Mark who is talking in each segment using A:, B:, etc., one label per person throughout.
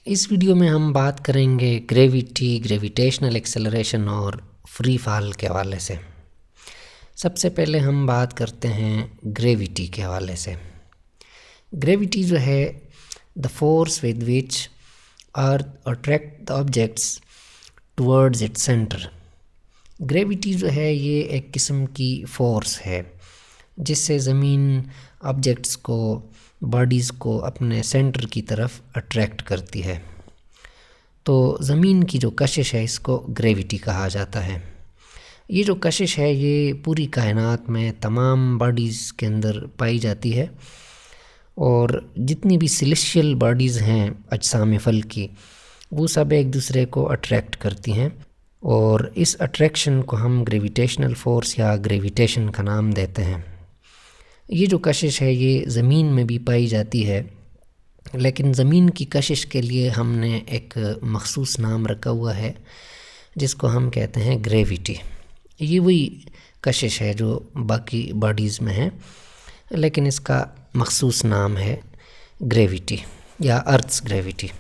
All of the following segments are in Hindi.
A: इस वीडियो में हम बात करेंगे ग्रेविटी, ग्रेविटेशनल एक्सेलरेशन और फ्री फॉल के हवाले से। सबसे पहले हम बात करते हैं ग्रेविटी के हवाले से। ग्रेविटी जो है the force with which earth attract the objects towards its centre. Gravity जो है ये एक किस्म की फोर्स है जिससे ज़मीन ऑब्जेक्ट्स को, बॉडीज़ को अपने सेंटर की तरफ अट्रैक्ट करती है। तो ज़मीन की जो कशिश है इसको ग्रेविटी कहा जाता है। ये जो कशिश है ये पूरी कायनात में तमाम बॉडीज़ के अंदर पाई जाती है और जितनी भी सिलेस्टियल बॉडीज़ हैं अजसाम फल की, वो सब एक दूसरे को अट्रैक्ट करती हैं और इस अट्रैक्शन को हम ग्रेविटेशनल फोर्स या ग्रेविटेशन का नाम देते हैं। ये जो कशिश है ये ज़मीन में भी पाई जाती है, लेकिन ज़मीन की कशिश के लिए हमने एक मखसूस नाम रखा हुआ है जिसको हम कहते हैं ग्रेविटी। ये वही कशिश है जो बाकी बॉडीज़ में है, लेकिन इसका मखसूस नाम है ग्रेविटी या अर्थ्स ग्रेविटी।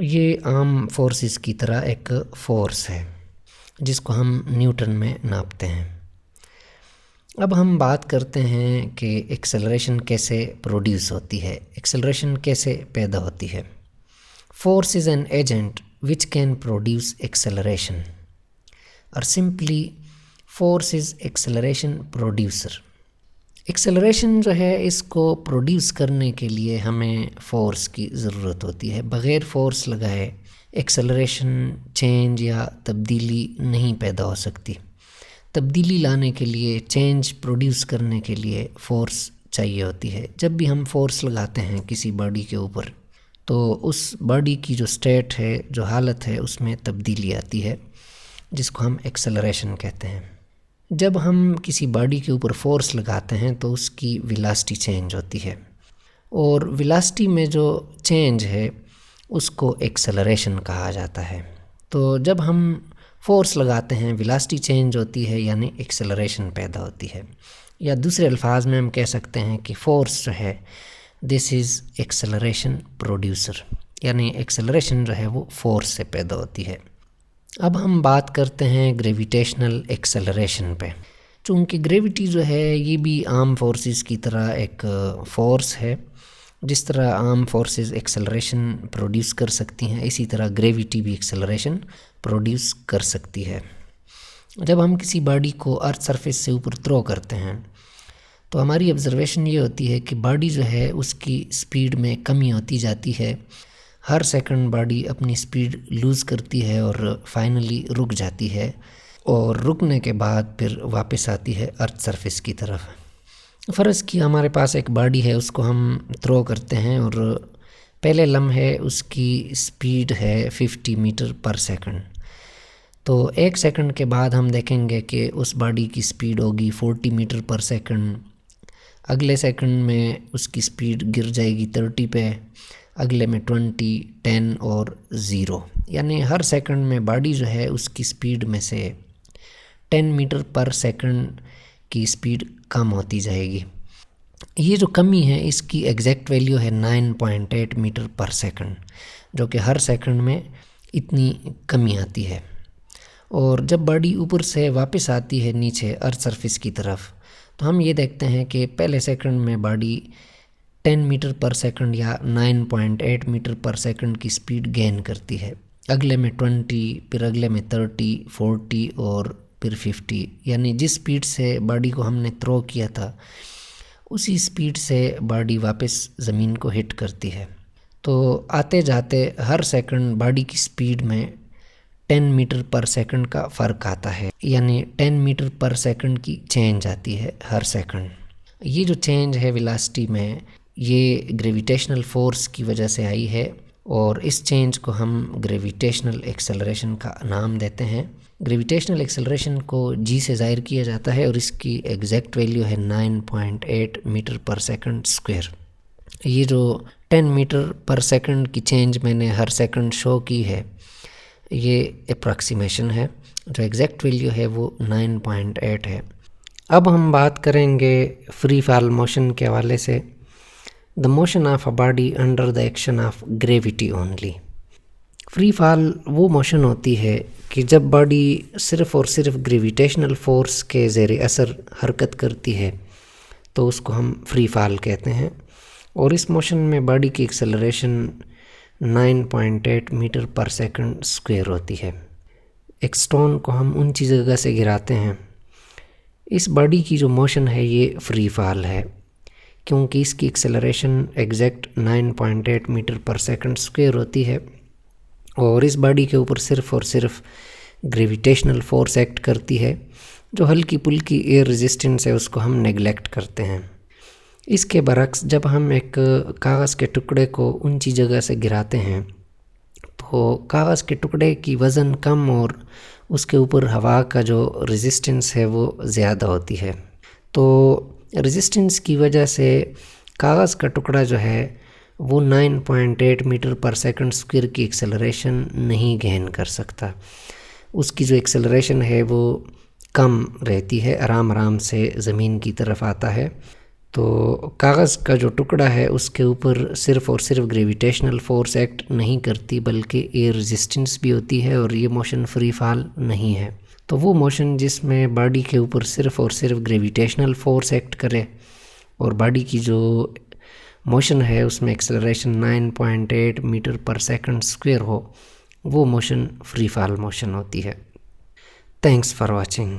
A: ये आम फोर्सेस की तरह एक फ़ोर्स है जिसको हम न्यूटन में नापते हैं। अब हम बात करते हैं कि एक्सेलरेशन कैसे प्रोड्यूस होती है, एक्सेलरेशन कैसे पैदा होती है। Force is an agent which can produce acceleration और simply force is acceleration producer. Acceleration जो है इसको प्रोड्यूस करने के लिए हमें फ़ोर्स की ज़रूरत होती है। बग़ैर फ़ोर्स लगाए एक्सेलरेशन चेंज या तब्दीली नहीं पैदा हो सकती। तब्दीली लाने के लिए, चेंज प्रोड्यूस करने के लिए फ़ोर्स चाहिए होती है। जब भी हम फ़ोर्स लगाते हैं किसी बॉडी के ऊपर तो उस बॉडी की जो स्टेट है, जो हालत है, उसमें तब्दीली आती है जिसको हम एक्सेलरेशन कहते हैं। जब हम किसी बॉडी के ऊपर फ़ोर्स लगाते हैं तो उसकी वेलोसिटी चेंज होती है और वेलोसिटी में जो चेंज है उसको एक्सेलरेशन कहा जाता है। तो जब हम फ़ोर्स लगाते हैं वेलोसिटी चेंज होती है यानी एक्सेलरेशन पैदा होती है, या दूसरे अल्फाज में हम कह सकते हैं कि फ़ोर्स जो है दिस इज़ एक्सेलरेशन प्रोड्यूसर, यानी एक्सेलरेशन जो है वो फ़ोर्स से पैदा होती है। अब हम बात करते हैं ग्रेविटेशनल एक्सेलरेशन पे। चूँकि ग्रेविटी जो है ये भी आम फोर्सेस की तरह एक फ़ोर्स है, जिस तरह आम फोर्सेस एक्सेलरेशन प्रोड्यूस कर सकती हैं इसी तरह ग्रेविटी भी एक्सेलरेशन प्रोड्यूस कर सकती है। जब हम किसी बॉडी को अर्थ सरफेस से ऊपर थ्रो करते हैं तो हमारी ऑब्जर्वेशन ये होती है कि बॉडी जो है उसकी स्पीड में कमी होती जाती है। हर सेकंड बॉडी अपनी स्पीड लूज़ करती है और फाइनली रुक जाती है और रुकने के बाद फिर वापस आती है अर्थ सरफेस की तरफ। फ़र्ज़ कि हमारे पास एक बॉडी है, उसको हम थ्रो करते हैं और पहले लम्हे उसकी स्पीड है 50 मीटर पर सेकंड। तो एक सेकंड के बाद हम देखेंगे कि उस बॉडी की स्पीड होगी 40 मीटर पर सेकंड। अगले सेकंड में उसकी स्पीड गिर जाएगी 30 पे, अगले में 20, 10 और 0। यानी हर सेकंड में बॉडी जो है उसकी स्पीड में से 10 मीटर पर सेकंड की स्पीड कम होती जाएगी। ये जो कमी है इसकी एग्जैक्ट वैल्यू है 9.8 मीटर पर सेकंड, जो कि हर सेकंड में इतनी कमी आती है। और जब बॉडी ऊपर से वापस आती है नीचे अर्थ सरफेस की तरफ तो हम ये देखते हैं कि पहले सेकंड में बॉडी 10 मीटर पर सेकंड या 9.8 मीटर पर सेकंड की स्पीड गेन करती है। अगले में 20, फिर अगले में 30, 40 और फिर 50। यानी जिस स्पीड से बॉडी को हमने थ्रो किया था उसी स्पीड से बॉडी वापस ज़मीन को हिट करती है। तो आते जाते हर सेकंड बॉडी की स्पीड में 10 मीटर पर सेकंड का फ़र्क आता है, यानी 10 मीटर पर सेकंड की चेंज आती है हर सेकंड। ये जो चेंज है वेलोसिटी में ये ग्रेविटेशनल फोर्स की वजह से आई है और इस चेंज को हम ग्रेविटेशनल एक्सेलरेशन का नाम देते हैं। ग्रेविटेशनल एक्सेलरेशन को जी से ज़ाहिर किया जाता है और इसकी एग्जैक्ट वैल्यू है 9.8 मीटर पर सेकंड स्क्वायर। ये जो 10 मीटर पर सेकंड की चेंज मैंने हर सेकंड शो की है ये अप्रॉक्सीमेशन है, जो एग्जैक्ट वैल्यू है वो 9.8 है। अब हम बात करेंगे फ्री फॉल मोशन के हवाले से। The motion of a body under the action of gravity only. Free fall वो मोशन होती है कि जब बॉडी सिर्फ़ और सिर्फ ग्रेविटेशनल फोर्स के ज़ेर असर हरकत करती है तो उसको हम फ्री फॉल कहते हैं। और इस मोशन में बॉडी की एक्सेलरेशन 9.8 मीटर पर सेकंड स्क्वायर होती है। एक स्टोन को हम ऊंची जगह से गिराते हैं, इस बॉडी की जो मोशन है ये फ्री फॉल है, क्योंकि इसकी एक्सेलरेशन एग्जैक्ट 9.8 मीटर पर सेकंड स्क्वायर होती है और इस बॉडी के ऊपर सिर्फ़ और सिर्फ ग्रेविटेशनल फोर्स एक्ट करती है। जो हल्की पुल्की एयर रेजिस्टेंस है उसको हम नेगलेक्ट करते हैं। इसके बरक्स जब हम एक कागज़ के टुकड़े को ऊंची जगह से गिराते हैं तो कागज़ के टुकड़े की वज़न कम और उसके ऊपर हवा का जो रेजिस्टेंस है वो ज़्यादा होती है। तो रेजिस्टेंस की वजह से कागज़ का टुकड़ा जो है वो 9.8 मीटर पर सेकंड स्क्वायर की एक्सेलरेशन नहीं गेन कर सकता। उसकी जो एक्सेलरेशन है वो कम रहती है, आराम से ज़मीन की तरफ आता है। तो कागज़ का जो टुकड़ा है उसके ऊपर सिर्फ़ और सिर्फ ग्रेविटेशनल फोर्स एक्ट नहीं करती बल्कि एयर रेजिस्टेंस भी होती है और ये मोशन फ्री फॉल नहीं है। तो वो मोशन जिसमें बॉडी के ऊपर सिर्फ़ और सिर्फ ग्रेविटेशनल फोर्स एक्ट करे और बॉडी की जो मोशन है उसमें एक्सेलरेशन 9.8 मीटर पर सेकंड स्क्वायर हो, वो मोशन फ्री फॉल मोशन होती है। Thanks for watching.